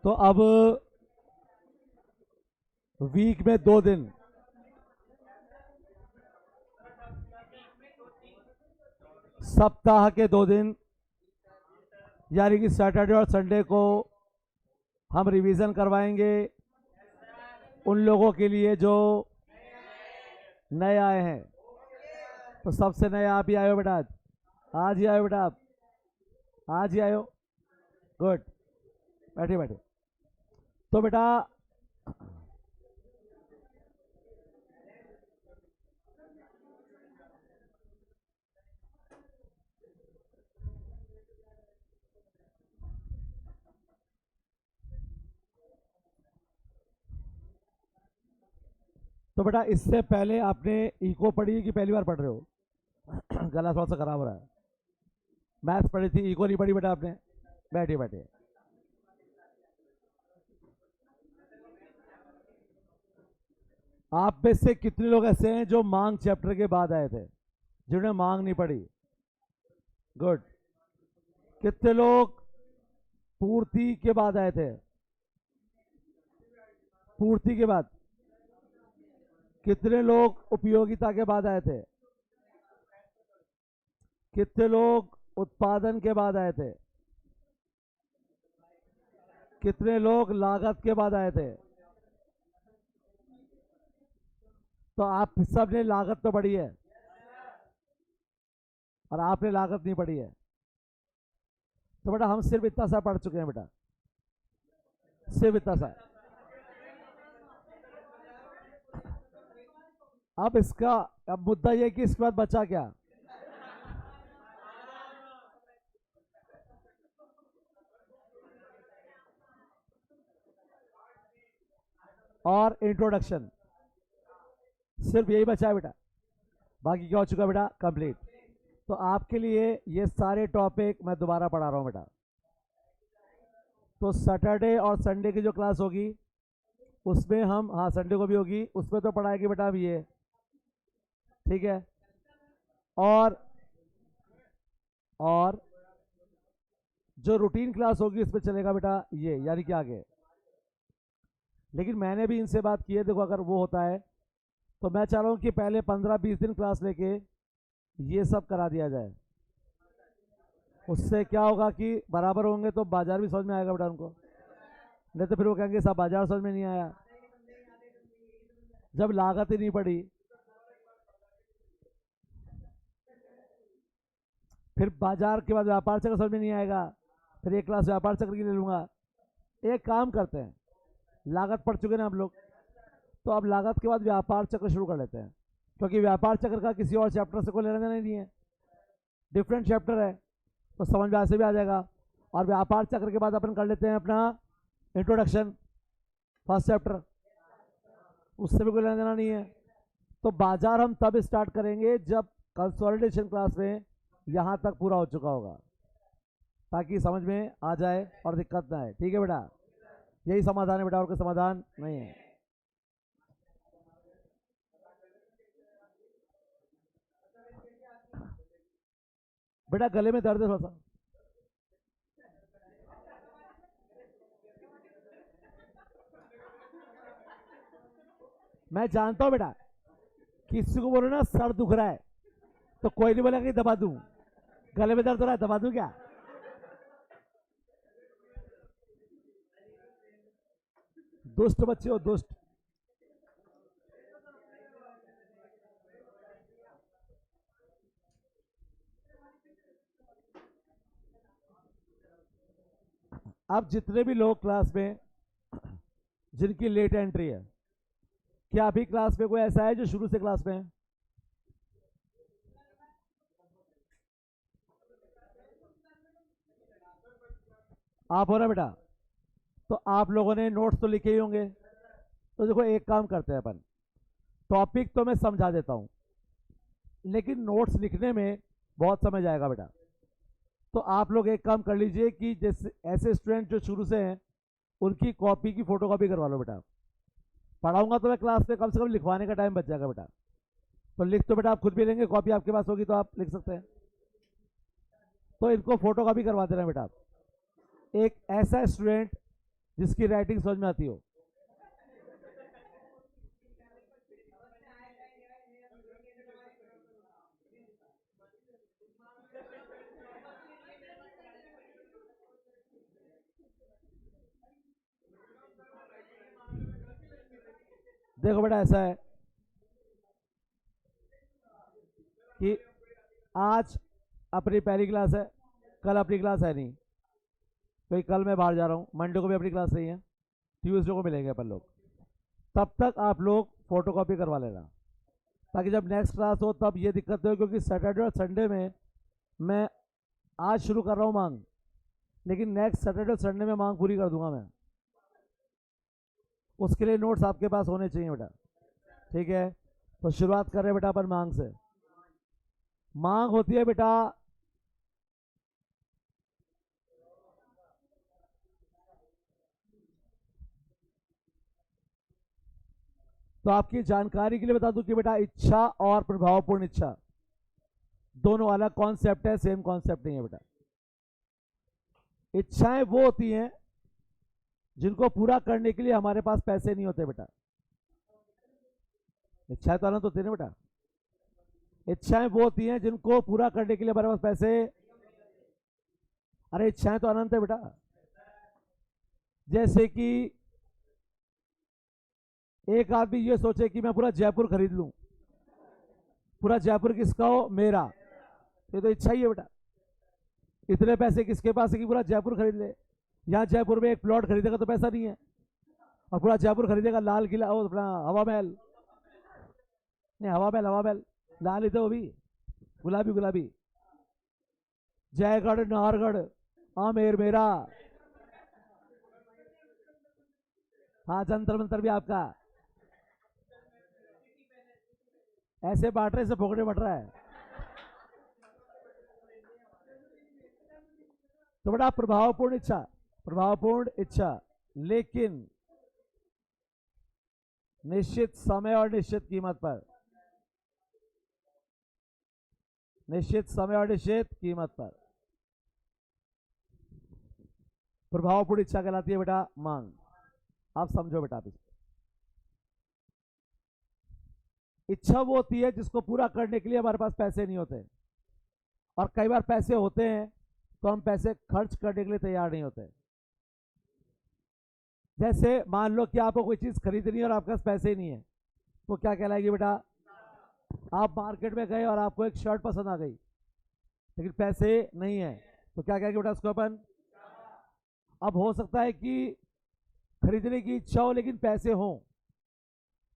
तो अब वीक में 2 दिन, सप्ताह के 2 दिन, यानी कि सैटरडे और संडे को हम रिवीजन करवाएंगे उन लोगों के लिए जो नए आए हैं। तो सबसे नए आप ही आए हो बेटा, आज ही आए हो बेटा, आप आज ही आए हो। गुड, बैठे बैठे। तो बेटा इससे पहले आपने इको पढ़ी है कि पहली बार पढ़ रहे हो? गला थोड़ा सा खराब हो रहा है। मैथ्स पढ़ी थी, इको नहीं पढ़ी बेटा आपने? बैठिए बैठिए। आप में से कितने लोग ऐसे हैं जो मांग चैप्टर के बाद आए थे, जिन्होंने मांग नहीं पढ़ी? गुड। कितने लोग पूर्ति के बाद आए थे? पूर्ति के बाद। कितने लोग उपयोगिता के बाद आए थे? कितने लोग उत्पादन के बाद आए थे? कितने लोग लागत के बाद आए थे? तो आप सब ने लागत तो पढ़ी है और आपने लागत नहीं पढ़ी है। तो बेटा हम सिर्फ इतना सा पढ़ चुके हैं बेटा, सिर्फ इतना सा। अब मुद्दा यह कि इसके बाद बचा क्या? और इंट्रोडक्शन, सिर्फ यही बचा है बेटा, बाकी क्या हो चुका बेटा? कंप्लीट। तो आपके लिए ये सारे टॉपिक मैं दोबारा पढ़ा रहा हूं बेटा। तो सैटरडे और संडे की जो क्लास होगी उसमें हम, हाँ संडे को भी होगी, उसमें तो पढ़ाएंगे बेटा अब ये, ठीक है। और जो रूटीन क्लास होगी उसमें चलेगा बेटा ये, यानी कि आगे। लेकिन मैंने भी इनसे बात की है, देखो अगर वो होता है तो मैं चाह रहा हूँ कि पहले 15-20 दिन क्लास लेके ये सब करा दिया जाए। उससे क्या होगा कि बराबर होंगे तो बाजार भी समझ में आएगा बेटा उनको, नहीं तो फिर वो कहेंगे सब बाजार समझ में नहीं आया। जब लागत ही नहीं पड़ी, फिर बाजार के बाद व्यापार चक्र समझ में नहीं आएगा, फिर एक क्लास व्यापार चक्र की ले लूंगा। एक काम करते हैं, लागत पढ़ चुके ना हम लोग, तो अब लागत के बाद व्यापार चक्र शुरू कर लेते हैं, क्योंकि व्यापार चक्र का किसी और चैप्टर से कोई लेना देना नहीं है, डिफरेंट चैप्टर है, तो समझ में ऐसे भी आ जाएगा। और व्यापार चक्र के बाद अपन कर लेते हैं अपना इंट्रोडक्शन, फर्स्ट चैप्टर, उससे भी कोई लेना देना नहीं है। तो बाजार हम तब स्टार्ट करेंगे जब कंसोलिडेशन क्लास में यहाँ तक पूरा हो चुका होगा, ताकि समझ में आ जाए और दिक्कत ना आए। ठीक है बेटा, यही समाधान है बेटा, और कोई समाधान नहीं है। बेटा गले में दर्द है थोड़ा सा। मैं जानता हूं बेटा, किसी को बोलो ना सर दुख रहा है तो कोई नहीं बोलेगा कि दबा दूं, गले में दर्द हो रहा है दबा दूं क्या? दुष्ट बच्चे हो, दुष्ट। अब जितने भी लोग क्लास में जिनकी लेट एंट्री है, क्या अभी क्लास में कोई ऐसा है जो शुरू से क्लास में है? आप हो ना बेटा? तो आप लोगों ने नोट्स तो लिखे ही होंगे। तो देखो एक काम करते हैं अपन, टॉपिक तो मैं समझा देता हूं, लेकिन नोट्स लिखने में बहुत समय जाएगा बेटा। तो आप लोग एक काम कर लीजिए कि जैसे ऐसे स्टूडेंट जो शुरू से हैं उनकी कॉपी की फोटो कॉपी करवा लो बेटा। पढ़ाऊंगा तो मैं क्लास में, कम से कम लिखवाने का टाइम बच जाएगा बेटा। तो लिख तो बेटा आप खुद भी लेंगे, कॉपी आपके पास होगी तो आप लिख सकते हैं। तो इनको फोटो कॉपी करवा देना बेटा। एक ऐसा स्टूडेंट जिसकी राइटिंग समझ में आती हो। देखो बेटा, ऐसा है कि आज अपनी पहली क्लास है, कल अपनी क्लास है नहीं, तो कल मैं बाहर जा रहा हूँ, मंडे को भी अपनी क्लास नहीं है, ट्यूसडे को मिलेंगे अपन लोग। तब तक आप लोग फोटोकॉपी करवा लेना, ताकि जब नेक्स्ट क्लास हो तब ये दिक्कत हो, क्योंकि सैटरडे और संडे में मैं आज शुरू कर रहा हूँ मांग, लेकिन नेक्स्ट सैटरडे और संडे में मांग पूरी कर दूंगा मैं। उसके लिए नोट्स आपके पास होने चाहिए बेटा, ठीक है। तो शुरुआत कर रहे हैं बेटा अपन मांग से। मांग होती है बेटा तो आपकी जानकारी के लिए बता दूं कि बेटा इच्छा और प्रभावपूर्ण इच्छा दोनों अलग कॉन्सेप्ट है, सेम कॉन्सेप्ट नहीं है बेटा। इच्छाएं वो होती हैं जिनको पूरा करने के लिए हमारे पास पैसे नहीं होते बेटा। इच्छाएं तो अनंत होती है ना बेटा। इच्छाएं वो होती हैं जिनको पूरा करने के लिए हमारे पास पैसे, अरे इच्छाएं तो अनंत है बेटा। जैसे कि एक आदमी ये सोचे कि मैं पूरा जयपुर खरीद लूं, पूरा जयपुर किसका हो, मेरा, ये तो इच्छा ही है बेटा। इतने पैसे किसके पास है कि पूरा जयपुर खरीद ले। यहां जयपुर में एक प्लॉट खरीदेगा तो पैसा नहीं है, और पूरा जयपुर खरीदेगा, लाल किला, अपना हवा महल, नहीं हवा महल, हवा महल लाल ही तो, वो भी गुलाबी गुलाबी, जयगढ़ नाहरगढ़ आमेर मेरा, हाँ जंतर मंतर भी आपका। ऐसे बांट रहे से भोगने बट रहा है। तो बड़ा प्रभावपूर्ण इच्छा, प्रभावपूर्ण इच्छा, लेकिन निश्चित समय और निश्चित कीमत पर, निश्चित समय और निश्चित कीमत पर प्रभावपूर्ण इच्छा कहलाती है बेटा मांग। आप समझो बेटा, आप इसको, इच्छा वो होती है जिसको पूरा करने के लिए हमारे पास पैसे नहीं होते, और कई बार पैसे होते हैं तो हम पैसे खर्च करने के लिए तैयार नहीं होते। जैसे मान लो कि आपको कोई चीज खरीदनी है और आपके पास पैसे नहीं है, तो क्या कहलाएगी बेटा। आप मार्केट में गए और आपको एक शर्ट पसंद आ गई, लेकिन पैसे नहीं है, तो क्या कहेंगे बेटा उसको अपन। अब हो सकता है कि खरीदने की इच्छा हो लेकिन पैसे हो,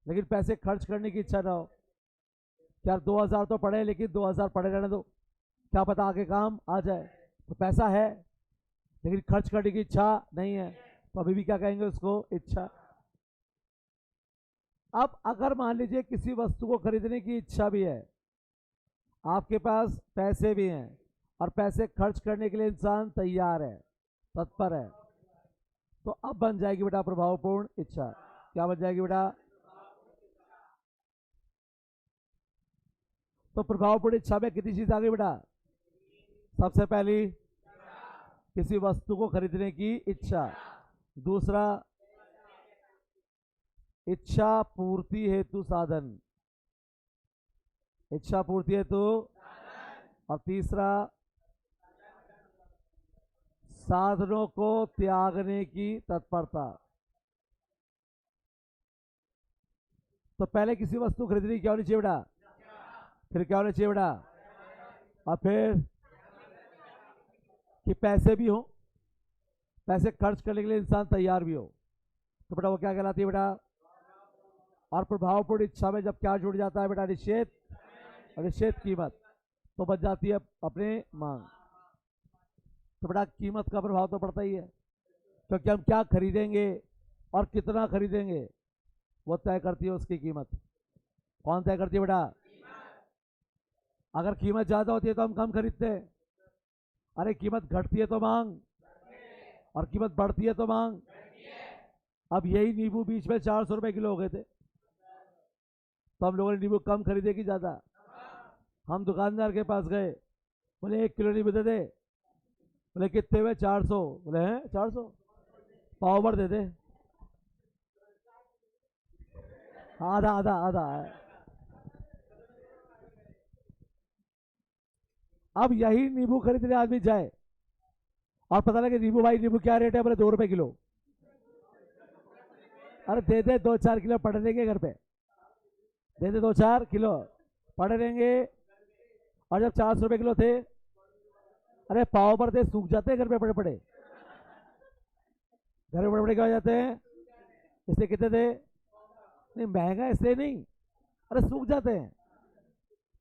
लेकिन पैसे खर्च करने की इच्छा ना हो। यार 2000 तो पड़े, लेकिन 2000 पड़े रहने दो, क्या पता आगे काम आ जाए। तो पैसा है लेकिन खर्च करने की इच्छा नहीं है, तो अभी भी क्या कहेंगे उसको, इच्छा। अब अगर मान लीजिए किसी वस्तु को खरीदने की इच्छा भी है, आपके पास पैसे भी हैं, और पैसे खर्च करने के लिए इंसान तैयार है, तत्पर है, तो अब बन जाएगी बेटा प्रभावपूर्ण इच्छा। क्या बन जाएगी बेटा। तो प्रभावपूर्ण इच्छा में कितनी चीज आ गई बेटा। सबसे पहली किसी वस्तु को खरीदने की इच्छा, दूसरा इच्छा पूर्ति हेतु साधन, इच्छा पूर्ति हेतु, और तीसरा साधनों को त्यागने की तत्परता। तो पहले किसी वस्तु खरीदनी क्या होनी चाहिए बेटा, फिर क्या होना चाहिए बेटा, और फिर कि पैसे भी हो, पैसे खर्च करने के लिए इंसान तैयार भी हो, तो बेटा वो क्या कहलाती है बेटा। और प्रभावपूर्ण इच्छा में जब क्या जुड़ जाता है बेटा, निश्चित, निश्चित कीमत, तो बच जाती है अपने मांग। तो बेटा कीमत का प्रभाव तो पड़ता ही है, क्योंकि हम क्या खरीदेंगे और कितना खरीदेंगे वो तय करती है उसकी कीमत। कौन तय करती है बेटा। अगर कीमत ज्यादा होती है तो हम कम खरीदते हैं, अरे कीमत घटती है तो मांग, और कीमत बढ़ती है तो मांग। अब यही नींबू बीच में 400 रुपए किलो हो गए थे, तो हम लोगों ने नींबू कम खरीदे कि ज्यादा। हम दुकानदार के पास गए, बोले 1 किलो नींबू दे दे, बोले कितने हुए, 400, बोले हैं 400, पावर दे दे, आधा आधा आधा। अब यही नींबू खरीदने आदमी जाए और पता लगे नींबू, भाई नींबू क्या रेट है, बोले 2 रुपए किलो। अरे दे दे 2-4 किलो पड़े रहेंगे घर पे, दे दे 2-4 किलो पड़े रहेंगे। और जब 400 रुपए किलो थे, अरे पाव पर दे, सूख जाते हैं घर पे पड़े पड़े, घर में पड़े पड़े क्या हो जाते हैं, इसलिए कितने थे, नहीं महंगा इसलिए नहीं, अरे सूख जाते हैं।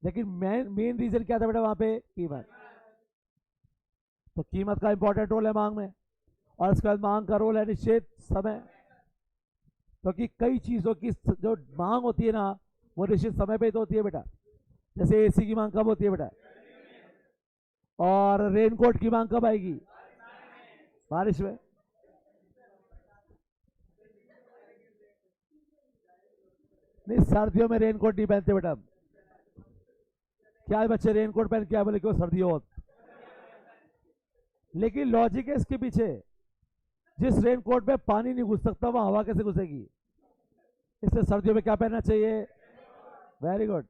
लेकिन मेन मेन रीजन क्या था बेटा वहां पे, कीमत। तो कीमत का इंपॉर्टेंट रोल है मांग में। और इसके बाद मांग का रोल है निश्चित समय, क्योंकि कई चीजों की जो मांग होती है ना, वो निश्चित समय पे तो होती है बेटा। जैसे एसी की मांग कब होती है बेटा, और रेनकोट की मांग कब आएगी, बारिश में। नहीं सर्दियों में रेनकोट नहीं पहनते बेटा, क्या है बच्चे रेनकोट पहन के आए, बोले क्यों, सर्दी हो। लेकिन लॉजिक है इसके पीछे, जिस रेनकोट में पानी नहीं घुस सकता वहां हवा कैसे घुसेगी, इसलिए सर्दियों में क्या पहनना चाहिए, वेरी गुड।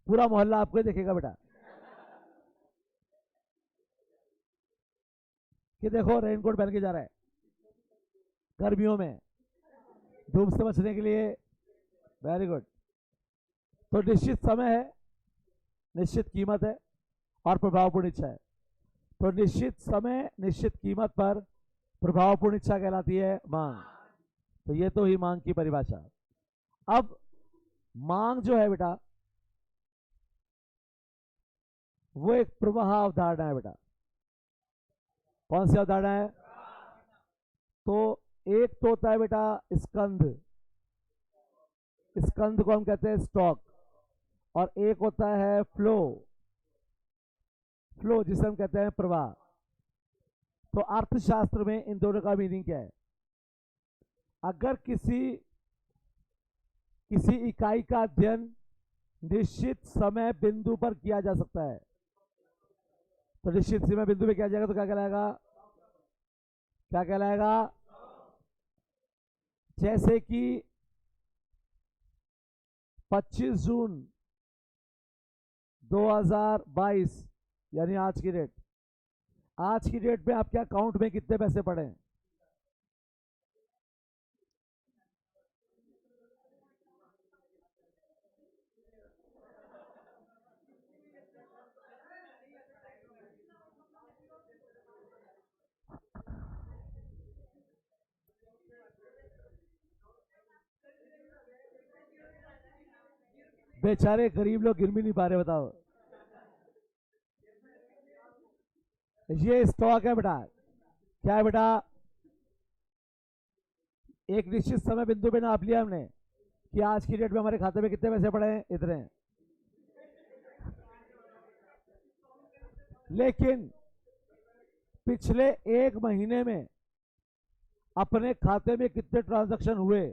पूरा मोहल्ला आपको ही देखेगा बेटा कि देखो रेनकोट पहन के जा रहा है गर्मियों में, धूप से बचने के लिए, वेरी गुड। तो निश्चित समय है, निश्चित कीमत है, और प्रभावपूर्ण इच्छा है। तो निश्चित समय निश्चित कीमत पर प्रभावपूर्ण इच्छा कहलाती है मांग। तो ये तो ही मांग की परिभाषा। अब मांग जो है बेटा, वो एक प्रवाह अवधारणा है बेटा। कौन सी अवधारणा है, तो एक तो होता है बेटा स्कंध, स्कंध को हम कहते हैं स्टॉक, और एक होता है फ्लो, फ्लो जिसे हम कहते हैं प्रवाह। तो अर्थशास्त्र में इन दोनों का मीनिंग क्या है, अगर किसी इकाई का अध्ययन निश्चित समय बिंदु पर किया जा सकता है, तो निश्चित समय बिंदु पे किया जाएगा तो क्या कहलाएगा, क्या कहलाएगा, जैसे कि 25 जून 2022 यानी आज की डेट, आज की डेट में आपके अकाउंट में कितने पैसे पड़े हैं, बेचारे गरीब लोग गिन भी नहीं पा रहे, बताओ। ये स्टॉक है बेटा, क्या है बेटा, एक निश्चित समय बिंदु पे नाप लिया हमने कि आज की डेट में हमारे खाते में कितने पैसे पड़े हैं, इतने। लेकिन पिछले 1 महीने में अपने खाते में कितने ट्रांजैक्शन हुए,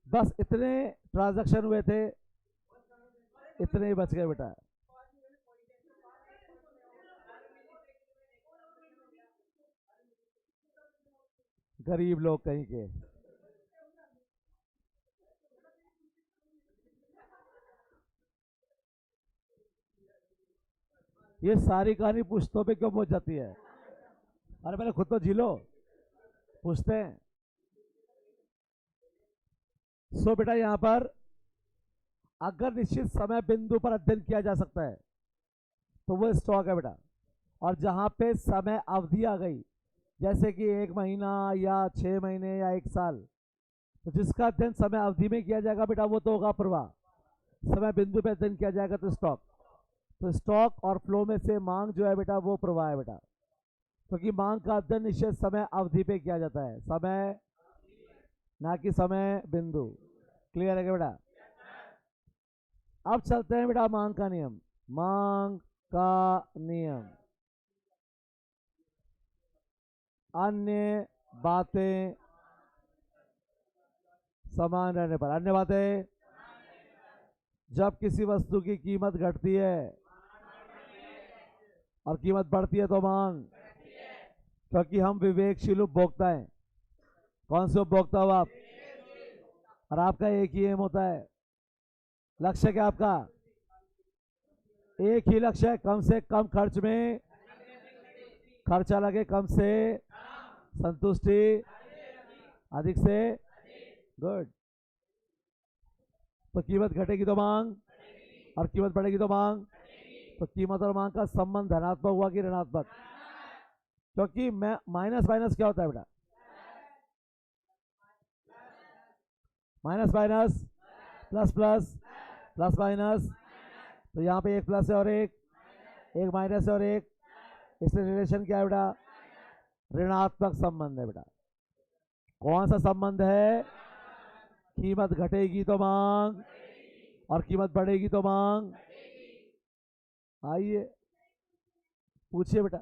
बस इतने ट्रांजैक्शन हुए थे, इतने ही बच गए बेटा। गरीब लोग कहीं के, ये सारी कहानी पुश्तों पे क्यों पहुंच जाती है, अरे पहले खुद तो जी लो, पूछते हैं। सो बेटा यहां पर अगर निश्चित समय बिंदु पर अध्ययन किया जा सकता है तो वो स्टॉक है बेटा। और जहां पे समय अवधि आ गई, जैसे कि 1 महीना या 6 महीने या 1 साल, तो जिसका अध्ययन समय अवधि में किया जाएगा बेटा वो तो होगा प्रवाह, समय बिंदु पे अध्ययन किया जाएगा तो स्टॉक। तो स्टॉक और फ्लो में से मांग जो है बेटा वो प्रवाह है बेटा, क्योंकि मांग का अध्ययन निश्चित समय अवधि पे किया जाता है, समय ना कि समय बिंदु। क्लियर है क्या बेटा। अब चलते हैं बेटा मांग का नियम। मांग का नियम। अन्य बातें समान रहने पर। अन्य बातें, जब किसी वस्तु की कीमत घटती है और कीमत बढ़ती है तो मांग, क्योंकि हम विवेकशील उपभोक्ता हैं। कौन से उपभोक्ता हो आप? और आपका एक ही एम होता है, लक्ष्य क्या आपका? एक ही लक्ष्य है, कम से कम खर्च में खर्चा लगे, कम से संतुष्टि अधिक से गुड। तो कीमत घटेगी तो मांग और कीमत बढ़ेगी तो मांग। तो कीमत और मांग का संबंध धनात्मक हुआ कि ऋणात्मक? क्योंकि मैं माइनस माइनस क्या होता है बेटा? Minus minus plus plus plus minus. तो यहाँ पे एक प्लस है और एक माइनस है और एक, इसलिए रिलेशन क्या है बेटा? ऋणात्मक संबंध है बेटा। कौन सा संबंध है? कीमत घटेगी तो मांग और कीमत बढ़ेगी तो मांग। आइए पूछिए बेटा।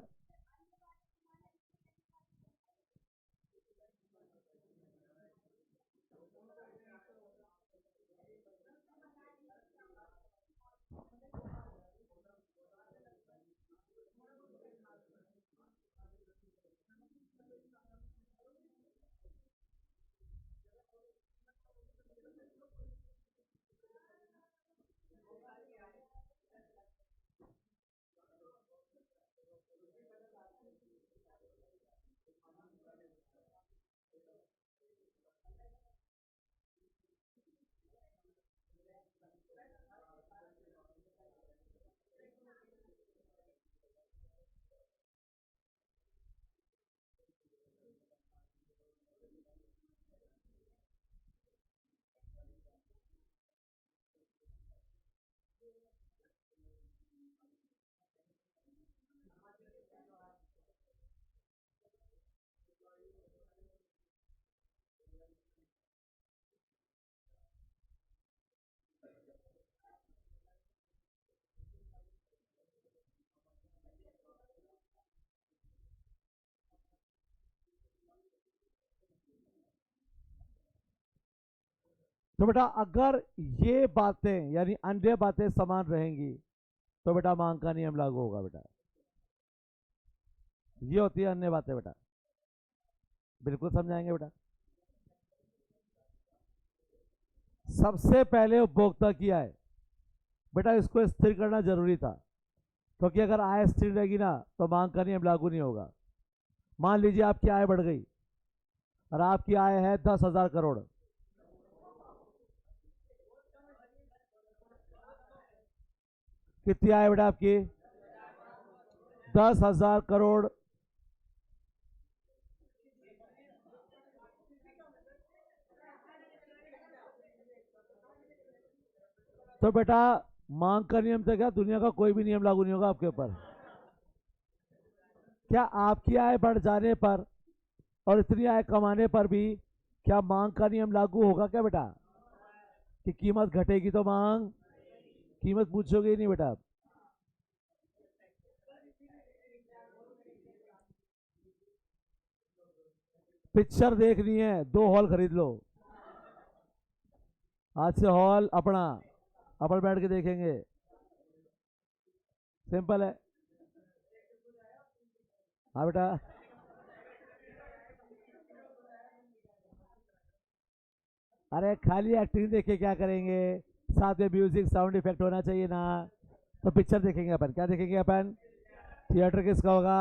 तो बेटा अगर ये बातें यानी अन्य बातें समान रहेंगी तो बेटा मांग का नियम लागू होगा बेटा। ये होती है अन्य बातें बेटा। बिल्कुल समझाएंगे बेटा। सबसे पहले उपभोक्ता की आय, बेटा इसको स्थिर करना जरूरी था, क्योंकि अगर आय स्थिर रहेगी ना तो मांग का नियम लागू नहीं होगा। मान लीजिए आपकी आय बढ़ गई और आपकी आय है 10,000 करोड़। कितनी आय बेटा आपकी? 10,000 करोड़। तो बेटा मांग का नियम से क्या दुनिया का कोई भी नियम लागू नहीं होगा आपके ऊपर। क्या आपकी आय बढ़ जाने पर और इतनी आय कमाने पर भी क्या मांग का नियम लागू होगा क्या बेटा? कि कीमत घटेगी तो मांग, कीमत पूछोगे ही नहीं बेटा आप। पिक्चर देखनी है 2 हॉल खरीद लो। आज से हॉल अपना अपन बैठ के देखेंगे। सिंपल है। हाँ बेटा। अरे खाली एक्टिंग देख के क्या करेंगे? साथ में म्यूजिक साउंड इफेक्ट होना चाहिए ना। तो पिक्चर देखेंगे अपन। क्या देखेंगे अपन? थिएटर किसका होगा?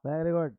Very good.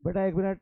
बेटा 1 मिनट।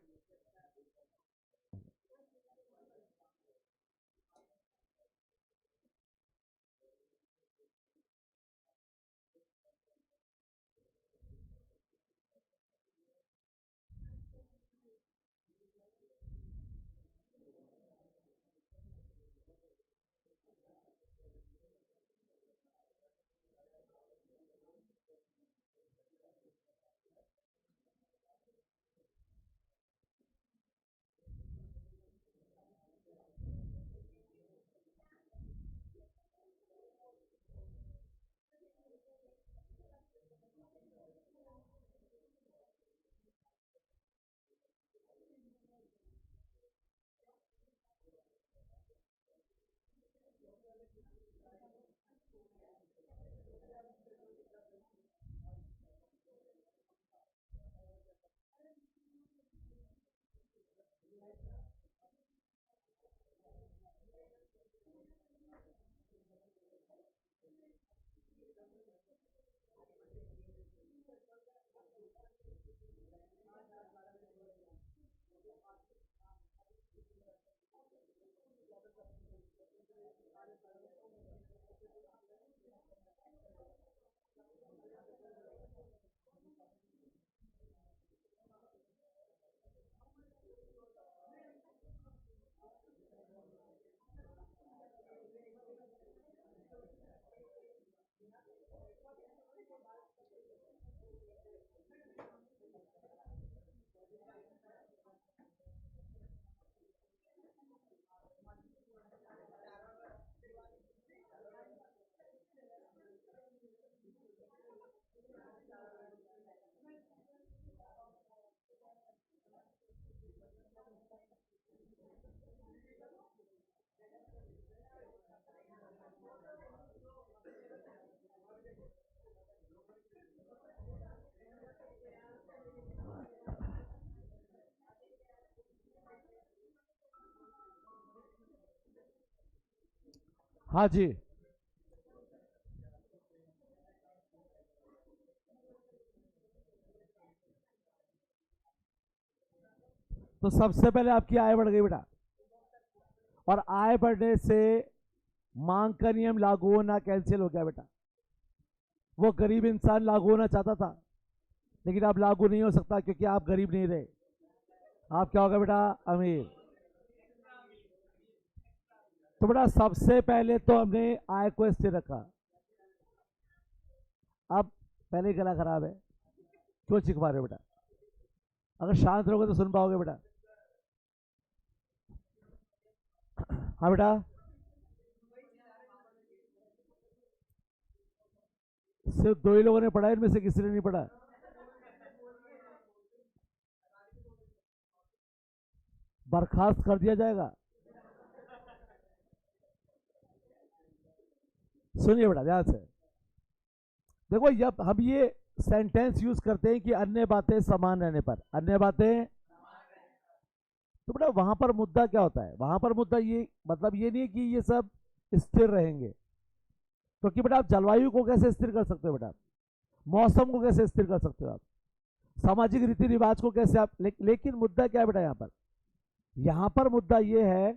हाँ जी। तो सबसे पहले आपकी आय बढ़ गई बेटा, और आय बढ़ने से मांग का नियम लागू होना कैंसिल हो गया बेटा। वो गरीब इंसान लागू होना चाहता था, लेकिन अब लागू नहीं हो सकता क्योंकि आप गरीब नहीं रहे। आप क्या होगा बेटा? अमीर। तो बेटा सबसे पहले तो हमने आय को स्थिर रखा। अब पहले ही गला खराब है, क्यों चिख पा रहे हो बेटा? अगर शांत रहोगे तो सुन पाओगे बेटा। हाँ बेटा, सिर्फ 2 ही लोगों ने पढ़ा, इनमें से किसी ने नहीं पढ़ा। बर्खास्त कर दिया जाएगा। सुनिए बेटा ध्यान से। देखो जब हम ये सेंटेंस यूज करते हैं कि अन्य बातें समान रहने पर, अन्य बातें, तो बेटा वहां पर मुद्दा क्या होता है? वहां पर मुद्दा ये मतलब ये नहीं है कि ये सब स्थिर रहेंगे, क्योंकि बेटा आप जलवायु को कैसे स्थिर कर सकते हो बेटा? मौसम को कैसे स्थिर कर सकते हो आप? सामाजिक रीति रिवाज को कैसे आप लेकिन मुद्दा क्या है बेटा यहाँ पर? यहाँ पर मुद्दा ये है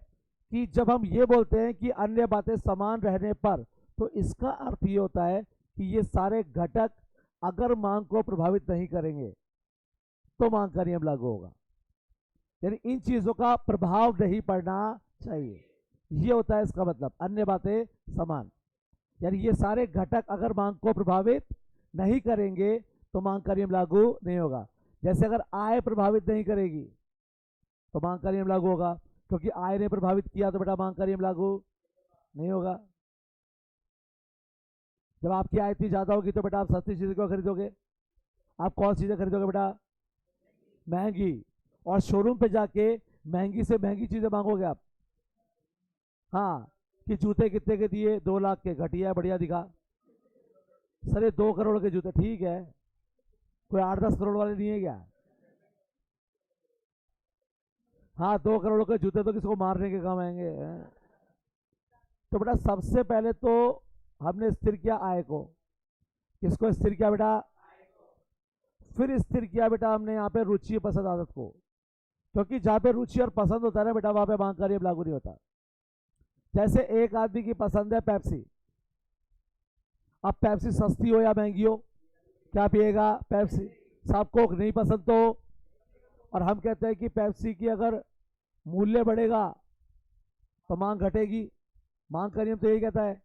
कि जब हम ये बोलते हैं कि अन्य बातें समान रहने पर, तो इसका अर्थ ये होता है कि ये सारे घटक अगर मांग को प्रभावित नहीं करेंगे तो मांग का नियम लागू होगा। यानी इन चीजों का प्रभाव नहीं पड़ना चाहिए, ये होता है इसका मतलब। अन्य बातें समान, यानी ये सारे घटक अगर मांग को प्रभावित नहीं करेंगे तो मांग का नियम लागू नहीं होगा। जैसे अगर आय प्रभावित नहीं करेगी तो मांग का नियम लागू होगा, क्योंकि आय ने प्रभावित किया तो बेटा मांग का नियम लागू नहीं होगा। जब आपकी आय इतनी ज्यादा होगी तो बेटा आप सस्ती चीजें क्यों खरीदोगे? आप कौन सी चीजें खरीदोगे बेटा? महंगी। और शोरूम पे जाके महंगी से महंगी चीजें मांगोगे आप। हाँ, कि जूते कितने के दिए? 2 लाख के। घटिया बढ़िया दिखा। सर ये 2 करोड़ के जूते, ठीक है, कोई 8-10 करोड़ वाले नहीं है क्या? हाँ 2 करोड़ के जूते तो किसी को मारने के काम आएंगे। तो बेटा सबसे पहले तो हमने स्थिर किया आय को। किसको स्थिर किया बेटा? फिर स्थिर किया बेटा हमने यहाँ पे रुचि पसंद आदत को, क्योंकि जहाँ पे रुचि और पसंद होता है ना बेटा, वहां पे मांग का नियम लागू नहीं होता। जैसे एक आदमी की पसंद है पेप्सी, अब पेप्सी सस्ती हो या महंगी हो, क्या पिएगा? पेप्सी। साहब कोक नहीं पसंद तो, और हम कहते हैं कि पेप्सी की अगर मूल्य बढ़ेगा तो मांग घटेगी, मांग का नियम तो यही कहता है।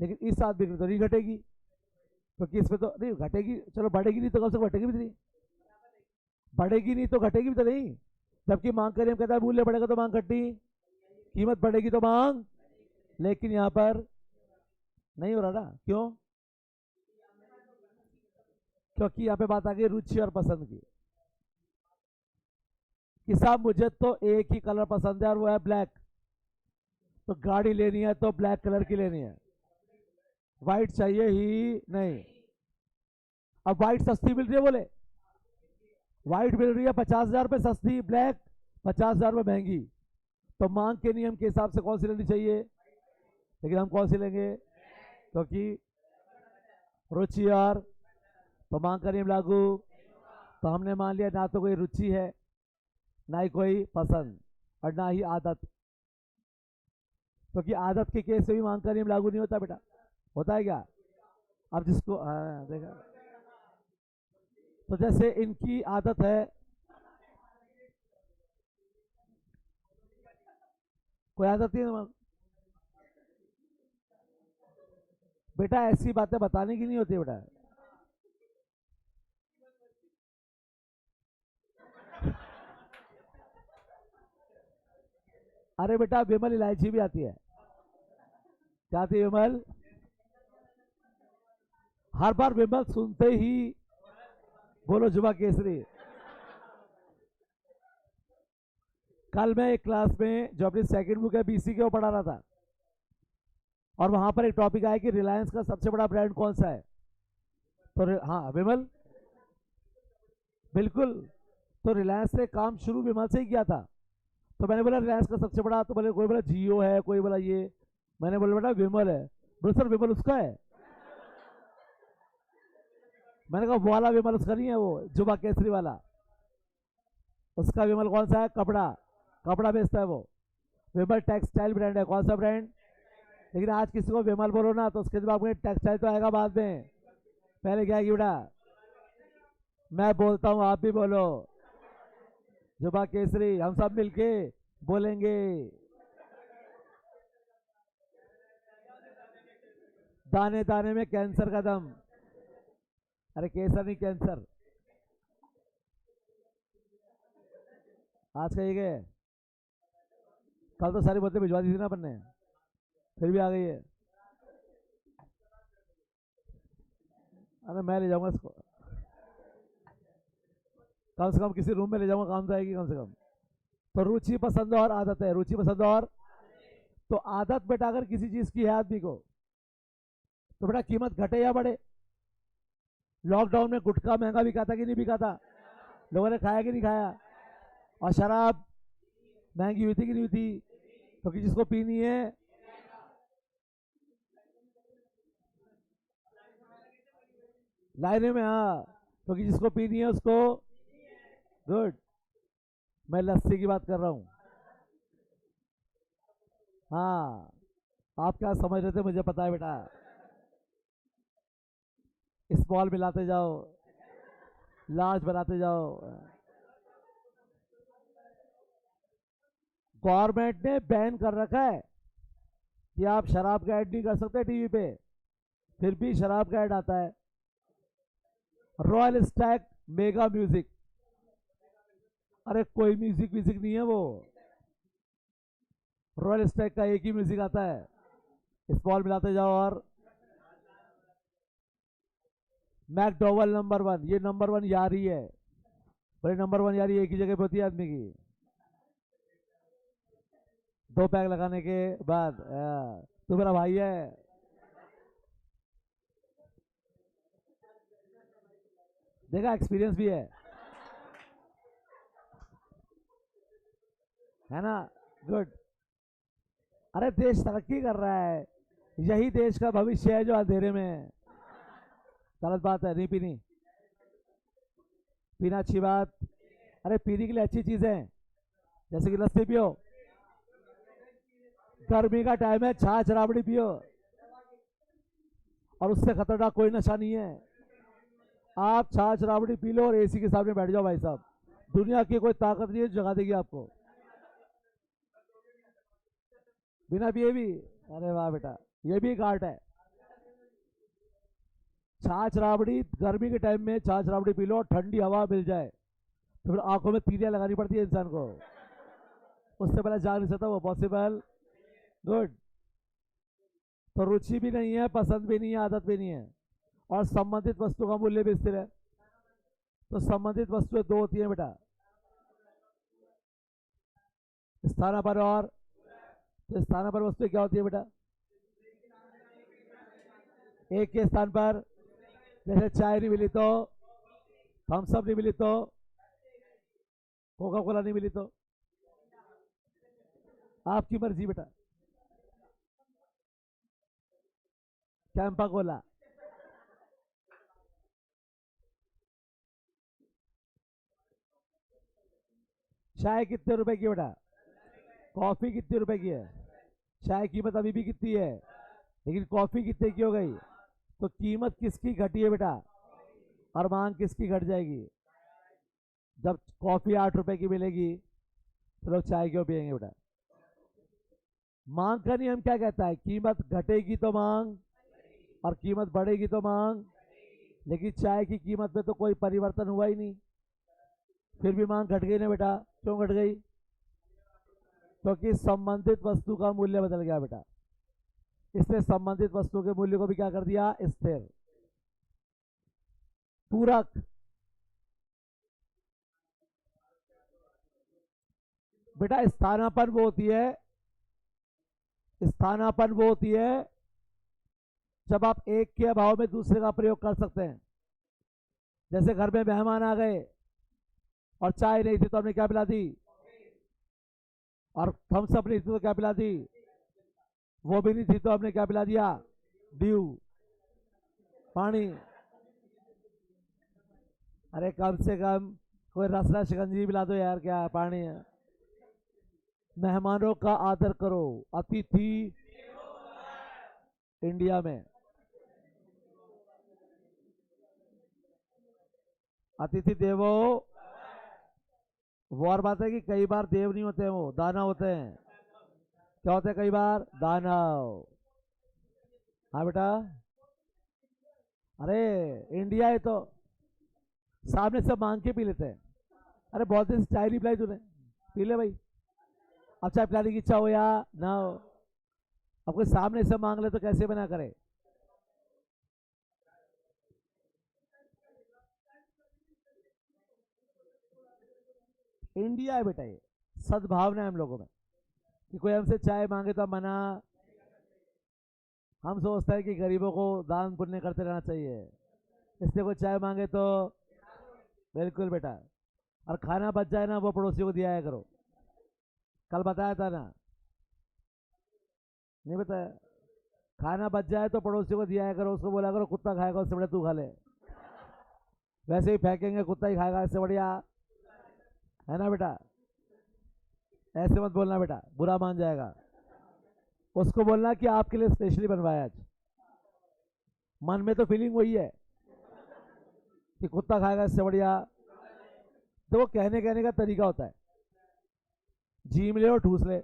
लेकिन इस आदमी की तो नहीं घटेगी, क्योंकि इसमें तो नहीं घटेगी, चलो बढ़ेगी नहीं तो कम से कम घटेगी भी नहीं, बढ़ेगी नहीं तो घटेगी भी तो नहीं। जबकि मांग का नियम कहता है मूल्य बढ़ेगा तो मांग घटी, कीमत बढ़ेगी तो मांग, लेकिन यहां पर नहीं हो रहा ना, क्यों? क्योंकि यहाँ पे बात आ गई रुचि और पसंद की, कि साहब मुझे तो एक ही कलर पसंद है और वो है ब्लैक, तो गाड़ी लेनी है तो ब्लैक कलर की लेनी है, व्हाइट चाहिए ही नहीं। अब व्हाइट सस्ती मिल रही है, बोले व्हाइट मिल रही है 50,000 रुपये सस्ती, ब्लैक 50,000 रुपये महंगी, तो मांग के नियम के हिसाब से कौन सी लेनी चाहिए? लेकिन हम कौन सी लेंगे? क्योंकि रुचि और, तो मांग का नियम लागू, तो हमने मान लिया ना तो कोई रुचि है, ना ही कोई पसंद, और ना ही आदत, क्योंकि आदत के केस में भी मांग का नियम लागू नहीं होता बेटा, होता है क्या? अब जिसको देखा, तो जैसे इनकी आदत है, कोई आदत नहीं है बेटा, ऐसी बातें बताने की नहीं होती बेटा। अरे बेटा विमल इलायची भी आती है, क्या आती है विमल? हर बार विमल सुनते ही बोलो जुबा केसरी। कल मैं एक क्लास में जो अपनी सेकंड बुक है बीसी के वो पढ़ा रहा था, और वहां पर एक टॉपिक आया कि रिलायंस का सबसे बड़ा ब्रांड कौन सा है, तो हाँ विमल, बिल्कुल, तो रिलायंस ने काम शुरू विमल से ही किया था। तो मैंने बोला रिलायंस का सबसे बड़ा, तो बोले कोई बोला जियो है, कोई बोला ये, मैंने बोला बेटा विमल है। बोले सर विमल उसका है, मैंने कहा वो वाला विमल उसका नहीं है, वो जुबा केसरी वाला, उसका विमल कौन सा है? कपड़ा, कपड़ा बेचता है वो। विमल टेक्सटाइल ब्रांड है, कौन सा ब्रांड? लेकिन आज किसी को विमल बोलो ना तो उसके दिमाग में टेक्सटाइल तो आएगा बाद में, पहले क्या है बेटा? मैं बोलता हूं आप भी बोलो, जुबा केसरी, हम सब मिलके बोलेंगे। दाने दाने में कैंसर का दम, अरे केसर नहीं कैंसर। आज कही गए, कल तो सारी बोतलें भिजवा दी थी ना अपन ने, फिर भी आ गई है। अरे मैं ले जाऊंगा इसको, कम से कम किसी रूम में ले जाऊंगा, काम तो आएगी कम से कम। तो रुचि पसंद और आदत है, रुचि पसंद और, तो आदत बेटा अगर किसी चीज की है आदमी को, तो बेटा कीमत घटे या बढ़े? लॉकडाउन में गुटखा महंगा बिका था कि नहीं बिका था? लोगों ने खाया कि नहीं खाया? और शराब महंगी हुई थी कि नहीं हुई थी? क्योंकि जिसको पीनी है, लाइने में, हाँ, क्योंकि जिसको पीनी है उसको, गुड, मैं लस्सी की बात कर रहा हूं। हाँ, आप क्या समझ रहे थे मुझे पता है बेटा, स्मॉल मिलाते जाओ, लार्ज बनाते जाओ। गवर्नमेंट ने बैन कर रखा है कि आप शराब का ऐड नहीं कर सकते टीवी पे, फिर भी शराब का ऐड आता है। रॉयल स्टैग मेगा म्यूजिक, अरे कोई म्यूजिक म्यूजिक नहीं है वो, रॉयल स्टैग का एक ही म्यूजिक आता है, स्मॉल मिलाते जाओ। और मैकडोवल नंबर 1, ये नंबर 1 यारी है, बड़े नंबर 1 यारी एक ही जगह पे होती है आदमी की, 2 पैक लगाने के बाद। तू मेरा भाई है, देखा, एक्सपीरियंस भी है ना, गुड। अरे देश तरक्की कर रहा है, यही देश का भविष्य है जो अंधेरे में है। गलत बात है, नहीं पीनी, पीना अच्छी बात। अरे पीने के लिए अच्छी चीजें हैं, जैसे कि लस्सी पियो, गर्मी का टाइम है छाछ राबड़ी पियो, और उससे खतरनाक कोई नशा नहीं है। आप छाछ राबड़ी पी लो और एसी के सामने बैठ जाओ भाई साहब, दुनिया की कोई ताकत नहीं है जो जगा देगी आपको, बिना पिए भी। अरे वाह बेटा, ये भी घाट है। छाछ राबड़ी गर्मी के टाइम में छाछ राबड़ी पी लो और ठंडी हवा मिल जाए तो फिर आंखों में तीलियां लगानी पड़ती है इंसान को, उससे पहले जा नहीं सकता वो पॉसिबल। गुड। तो रुचि भी नहीं है, पसंद भी नहीं है, आदत भी नहीं है, और संबंधित वस्तु का मूल्य भी स्थिर है। तो संबंधित वस्तुएं दो होती हैं बेटा, स्थानापन्न और, तो स्थानापन्न वस्तुएं क्या होती है बेटा? एक के स्थान पर, जैसे चाय नहीं मिली तो, थम्स अप नहीं मिली तो, कोका कोला नहीं मिली तो, आपकी मर्जी बेटा। कैंपा कोला। चाय कितने रुपए की बेटा? कॉफी कितने रुपए की है? चाय की कीमत अभी भी कितनी है, लेकिन कॉफी कितने की हो गई? तो कीमत किसकी घटी है बेटा, और मांग किसकी घट जाएगी? जब कॉफी 8 रुपए की मिलेगी तो लोग चाय क्यों पियेंगे बेटा? मांग का नियम क्या कहता है? कीमत घटेगी तो मांग, और कीमत बढ़ेगी तो मांग। लेकिन चाय की कीमत में तो कोई परिवर्तन हुआ ही नहीं, फिर भी मांग घट गई ना बेटा। क्यों घट गई? क्योंकि संबंधित वस्तु का मूल्य बदल गया बेटा, इसने संबंधित वस्तु के मूल्य को भी क्या कर दिया? स्थिर। पूरक, बेटा स्थानापन्न वो होती है, स्थानापन्न वो होती है जब आप एक के अभाव में दूसरे का प्रयोग कर सकते हैं। जैसे घर में मेहमान आ गए और चाय नहीं थी तो हमने क्या पिला दी, और थम्स अप नहीं थी तो क्या पिला दी, वो भी नहीं थी तो हमने क्या पिला दिया? ड्यू, पानी। अरे कम से कम कोई रसना शिकंजी पिला दो यार, क्या पानी है। मेहमानों का आदर करो, अतिथि इंडिया में, अतिथि देवो। वो और बात है कि कई बार देव नहीं होते हैं, वो दाना होते हैं। क्या होते हैं? कई बार दानव। हाँ बेटा। अरे इंडिया है तो सामने से मांग के पी लेते हैं। अरे बहुत दिन से चाय नहीं पिलाई तूने, पी ले भाई। अब चाय पिलाने की इच्छा हो या ना हो, अब कोई सामने से मांग ले तो कैसे बना करे? इंडिया है बेटा, ये सद्भावना है हम लोगों में, कि कोई हमसे चाय मांगे तो मना। हम सोचते हैं कि गरीबों को दान पुण्य करते रहना चाहिए, इसलिए कोई चाय मांगे तो बिल्कुल बेटा। और खाना बच जाए ना वो पड़ोसियों को दिया करो, कल बताया था ना, नहीं बताया? खाना बच जाए तो पड़ोसियों को दिया करो, उसको बोला करो कुत्ता खाएगा उससे बढ़िया तू खा ले। वैसे ही फेंकेंगे, कुत्ता ही खाएगा इससे बढ़िया, है ना बेटा? ऐसे मत बोलना बेटा, बुरा मान जाएगा। उसको बोलना कि आपके लिए स्पेशली बनवाया आज। मन में तो फीलिंग वही है कि कुत्ता खाएगा इससे बढ़िया। तो वो कहने कहने का तरीका होता है, झीम ले और ठूस ले,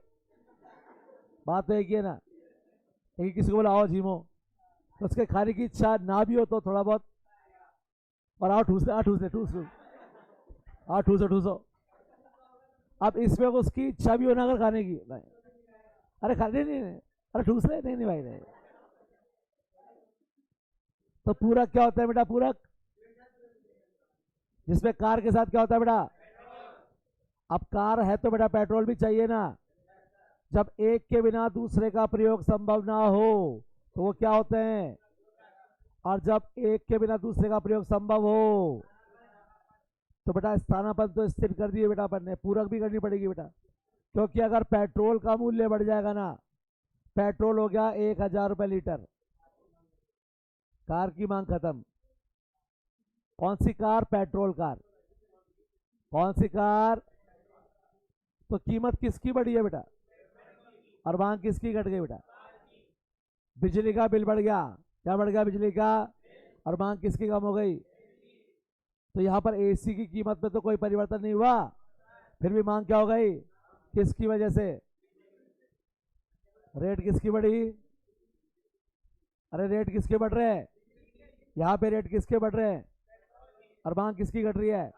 बात तो एक ही है ना। लेकिन किसी को बोला आओ झीमो, तो उसके खाने की इच्छा ना भी हो तो थोड़ा बहुत, और आओ ठूस ले, आ ठूस ले, ठूस ठूस, आ ठूसो ठूसो। अब इसमें उसकी इच्छा भी होना अगर खाने की, नहीं अरे खाने नहीं, नहीं अरे ठूस ले, नहीं नहीं भाई नहीं। तो पूरक क्या होता है बेटा? पूरक जिसमें कार के साथ क्या होता है बेटा? अब कार है तो बेटा पेट्रोल भी चाहिए ना। जब एक के बिना दूसरे का प्रयोग संभव ना हो तो वो क्या होते हैं? और जब एक के बिना दूसरे का प्रयोग संभव हो तो बेटा स्थानापन्न तो स्थिर कर दिए बेटा अपन ने, पूरक भी करनी पड़ेगी बेटा। क्योंकि अगर पेट्रोल का मूल्य बढ़ जाएगा ना, पेट्रोल हो गया 1000 रुपये लीटर, कार की मांग खत्म। कौन सी कार? Petrol car. कौन सी कार? तो कीमत किसकी बढ़ी है बेटा? और मांग किसकी घट गई बेटा? बिजली का बिल बढ़ गया। क्या बढ़ गया? बिजली का। और मांग किसकी कम हो गई? तो यहां पर एसी की कीमत में तो कोई परिवर्तन नहीं हुआ, फिर भी मांग क्या हो गई? किसकी वजह से? रेट किसकी बढ़ी? अरे रेट किसके बढ़ रहे हैं? यहाँ पे रेट किसके बढ़ रहे हैं और मांग किसकी घट रही है?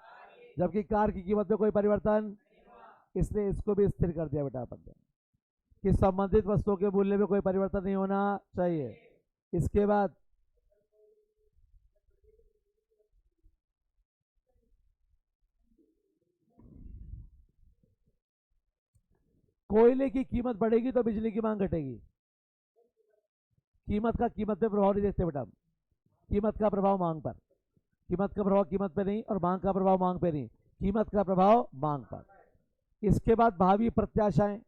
जबकि कार की कीमत में कोई परिवर्तन, इसलिए इसको भी स्थिर कर दिया बेटा अपन ने कि संबंधित वस्तुओं के मूल्य में कोई परिवर्तन नहीं होना चाहिए। इसके बाद कोयले की कीमत बढ़ेगी तो बिजली की मांग घटेगी। कीमत पे प्रभाव नहीं देखते बेटा हम। कीमत का प्रभाव मांग पर, कीमत का प्रभाव कीमत पे नहीं और मांग का प्रभाव मांग पे नहीं, कीमत का प्रभाव मांग पर। इसके बाद भावी प्रत्याशाएं।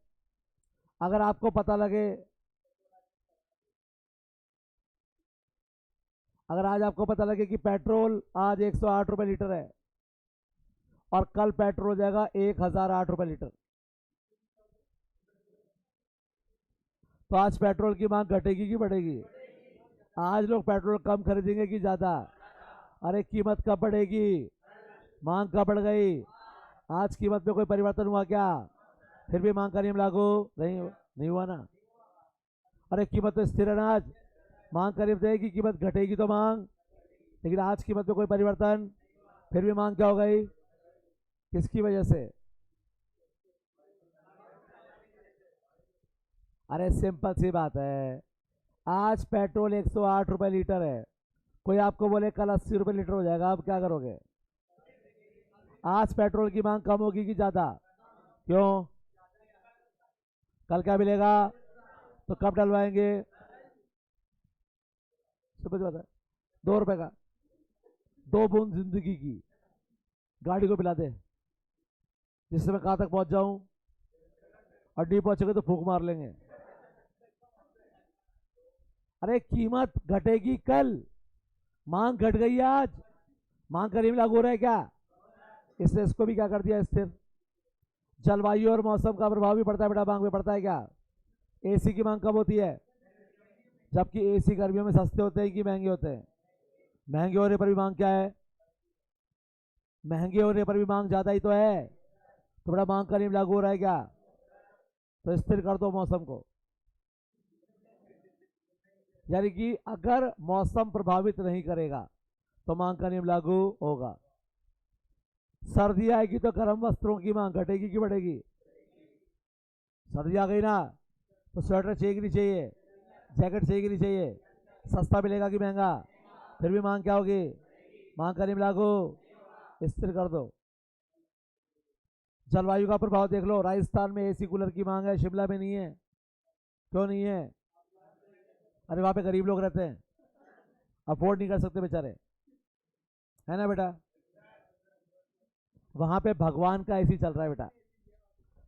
अगर आपको पता लगे, अगर आज आपको पता लगे कि पेट्रोल आज 108 रुपए लीटर है और कल पेट्रोल हो जाएगा 1008 रुपए लीटर, तो आज पेट्रोल की मांग घटेगी कि बढ़ेगी? आज लोग पेट्रोल कम खरीदेंगे कि ज्यादा? अरे कीमत कब बढ़ेगी? मांग कब बढ़ गई? आज कीमत में कोई परिवर्तन हुआ क्या? फिर भी मांग का नियम लागू नहीं हुआ ना। अरे कीमत तो स्थिर है ना आज। मांग का नियम देगी, कीमत घटेगी तो मांग, लेकिन आज कीमत में कोई परिवर्तन, फिर भी मांग क्या हो गई? किसकी वजह से? अरे सिंपल सी बात है, आज पेट्रोल 108 रुपए लीटर है, कोई आपको बोले कल 80 रुपए लीटर हो जाएगा, आप क्या करोगे? आज पेट्रोल की मांग कम होगी कि ज्यादा? क्यों? कल क्या मिलेगा? तो कब डलवाएंगे? समझ बात है, 2 रुपए का, 2 बूंद जिंदगी की, गाड़ी को पिला दे जिससे मैं कहां तक पहुंच जाऊं, और डी पहुंचेंगे तो फूक मार लेंगे। अरे कीमत घटेगी कल, मांग घट गई आज, मांग का नियम लागू हो रहा है क्या? इसने इसको भी क्या कर दिया? स्थिर। जलवायु और मौसम का प्रभाव भी पड़ता है बेटा, मांग में पड़ता है क्या? एसी की मांग कब होती है? जबकि एसी गर्मियों में सस्ते होते हैं कि महंगे होते हैं? महंगे होने पर भी मांग क्या है? महंगे होने पर भी मांग ज्यादा ही तो है, तो बड़ा मांग का नियम लागू हो रहा है क्या? तो स्थिर कर दो मौसम को। यानी कि अगर मौसम प्रभावित नहीं करेगा तो मांग का नियम लागू होगा। सर्दी आएगी तो गर्म वस्त्रों की मांग घटेगी कि बढ़ेगी? सर्दी आ गई ना, तो स्वेटर चाहिए कि नहीं चाहिए? जैकेट चाहिए कि नहीं चाहिए? सस्ता मिलेगा कि महंगा? फिर भी मांग क्या होगी? मांग का नियम लागू, स्थिर कर दो। जलवायु का प्रभाव देख लो, राजस्थान में एसी कूलर की मांग है, शिमला में नहीं है। क्यों नहीं है? अरे वहां पे गरीब लोग रहते हैं, अफोर्ड नहीं कर सकते बेचारे, है ना बेटा? वहां पे भगवान का एसी चल रहा है बेटा,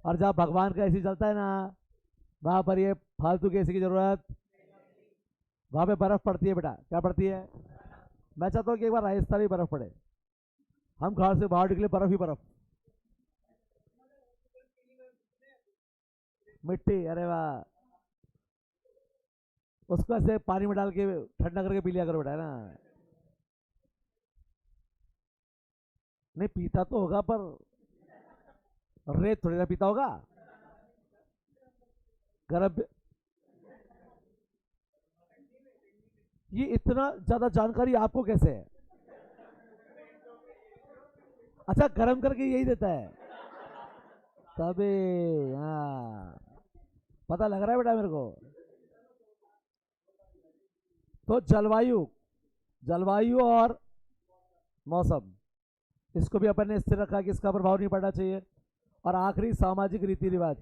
और जब भगवान का एसी चलता है ना, वहां पर ये फालतू के एसी की जरूरत। वहां पे बर्फ पड़ती है बेटा, क्या पड़ती है? मैं चाहता हूँ कि एक बार राजस्थान में बर्फ पड़े, हम घर से बाहर निकले बर्फ ही बर्फ, मिट्टी, अरे वाह, उसको ऐसे पानी में डाल के ठंडा करके पी लिया करो बेटा, है ना? नहीं पीता तो होगा, पर रेत थोड़ी ना पीता होगा। गर्म, ये इतना ज्यादा जानकारी आपको कैसे है? अच्छा गर्म करके यही देता है तभी, हाँ पता लग रहा है बेटा मेरे को। तो जलवायु, जलवायु और मौसम, इसको भी अपन ने स्थिर रखा कि इसका प्रभाव नहीं पड़ना चाहिए। और आखिरी सामाजिक रीति रिवाज,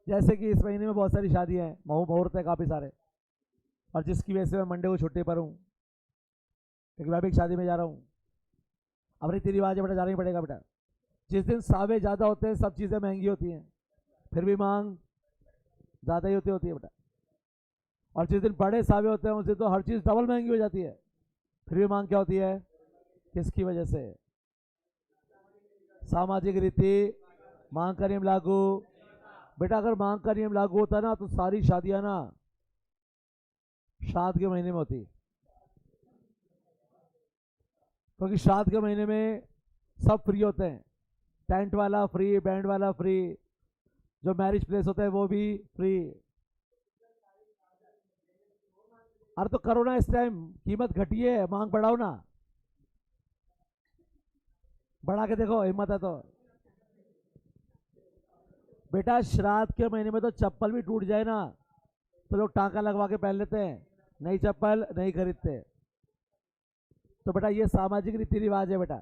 जैसे कि इस महीने में बहुत सारी शादियां हैं, मुहूर्त है काफी सारे, और जिसकी वजह से मैं मंडे को छुट्टी पर हूँ क्योंकि मैं भी एक शादी में जा रहा हूँ। अब रीति रिवाज है बेटा, जाना ही पड़ेगा बेटा। जिस दिन सावे ज्यादा होते हैं सब चीजें महंगी होती हैं, फिर भी मांग ज्यादा ही होती है बेटा। और जिस दिन बड़े सावे होते हैं उस दिन तो हर चीज डबल महंगी हो जाती है, फिर भी मांग क्या होती है? किसकी वजह से? सामाजिक रीति, मांग का नियम लागू। बेटा अगर मांग का नियम लागू होता ना तो सारी शादियां ना श्राद्ध के महीने में होती, क्योंकि श्राद्ध के महीने में सब फ्री होते हैं। टेंट वाला फ्री, बैंड वाला फ्री, जो मैरिज प्लेस होता है वो भी फ्री। अरे तो करो ना, इस टाइम कीमत घटी है, मांग बढ़ाओ ना, बढ़ा के देखो, हिम्मत है तो। बेटा श्राद्ध के महीने में तो चप्पल भी टूट जाए ना तो लोग टांका लगवा के पहन लेते हैं, नई चप्पल नहीं खरीदते। तो बेटा ये सामाजिक रीति रिवाज है बेटा।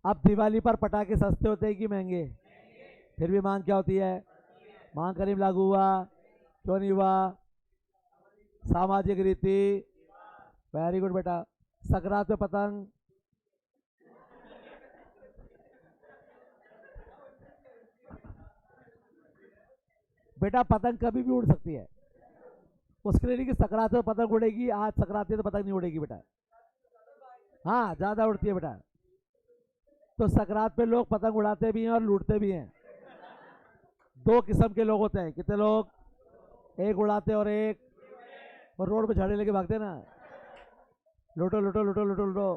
अब दिवाली पर पटाखे सस्ते होते हैं कि महंगे? फिर भी मांग क्या होती है? मांग का नियम लागू हुआ, क्यों नहीं हुआ? सामाजिक रीति। वेरी गुड बेटा। संक्रांत में पतंग, बेटा पतंग कभी भी उड़ सकती है, उसके लिए नहीं कि संक्रांत में पतंग उड़ेगी, आज संक्रांति तो पतंग नहीं उड़ेगी बेटा। हाँ ज्यादा उड़ती है बेटा। तो संक्रांत पे लोग पतंग उड़ाते भी हैं और लूटते भी हैं। दो किस्म के लोग होते हैं। कितने लोग? एक उड़ाते और एक और रोड पे झाड़े लेके भागते ना, लूटो लूटो लूटो लूटो लूटो।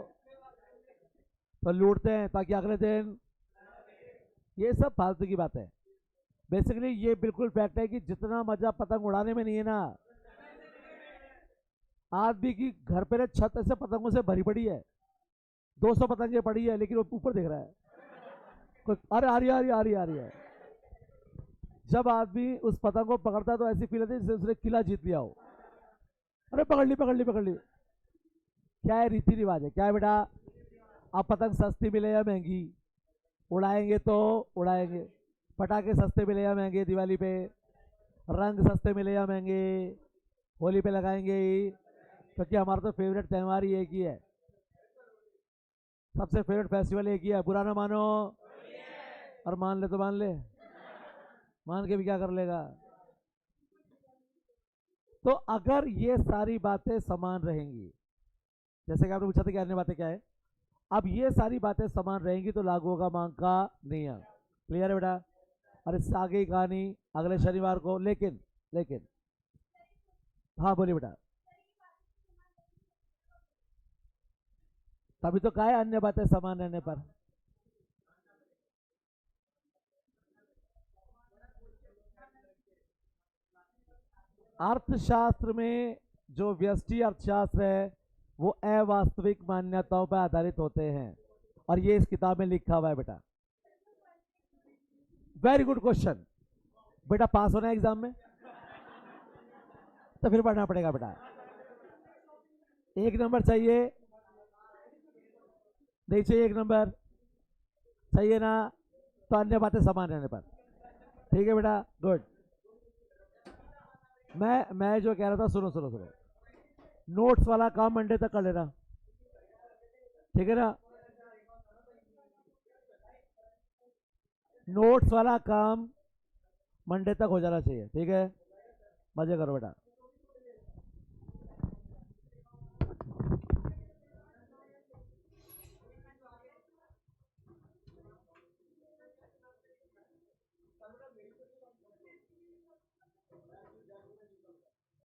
तो लूटते हैं ताकि अगले दिन, ये सब फालतू की बात है। बेसिकली ये बिल्कुल फैक्ट है कि जितना मजा पतंग उड़ाने में नहीं है ना, आदमी की घर पे छत ऐसे पतंगों से भरी पड़ी है, 200 पतंगें पड़ी है, लेकिन वो ऊपर देख रहा है कोई, अरे आ रही है, आ रही है, आ रही है, आ रही है। जब आदमी उस पतंग को पकड़ता है तो ऐसी फील होती है जैसे उसने किला जीत लिया हो। अरे पकड़ ली पकड़ ली पकड़ ली। क्या है? रीति रिवाज है। क्या है बेटा? अब पतंग सस्ती मिले या महंगी, उड़ाएंगे तो उड़ाएंगे। पटाखे सस्ते मिले या महंगे दिवाली पे, रंग सस्ते मिले या महंगे, होली पे लगाएंगे ही, क्योंकि हमारा तो फेवरेट त्यौहार ही एक ही है, सबसे फेवरेट फेस्टिवल एक ही है। बुरा ना मानो, और मान ले तो मान ले, मान के भी क्या कर लेगा? तो अगर ये सारी बातें समान रहेंगी, जैसे कि आपने पूछा था कि अन्य बातें क्या है, अब ये सारी बातें समान रहेंगी तो लागू होगा मांग का नियम। क्लियर है बेटा? और इससे आगे की कहानी अगले शनिवार को। लेकिन लेकिन हाँ बोलिए बेटा। तभी तो कहा है अन्य बातें समान रहने पर। अर्थशास्त्र में जो व्यष्टि अर्थशास्त्र है वो अवास्तविक मान्यताओं पर आधारित होते हैं, और ये इस किताब में लिखा हुआ है बेटा। वेरी गुड क्वेश्चन बेटा। पास होना है एग्जाम में तो फिर पढ़ना पड़ेगा बेटा। 1 नंबर चाहिए? नहीं चाहिए 1 नंबर? चाहिए ना? तो अन्य बातें समान रहने पर। ठीक है बेटा, गुड। मैं जो कह रहा था, सुनो सुनो सुनो, नोट्स वाला काम मंडे तक कर लेना, ठीक है ना? नोट्स वाला काम मंडे तक हो जाना चाहिए, ठीक है? मजे करो बेटा।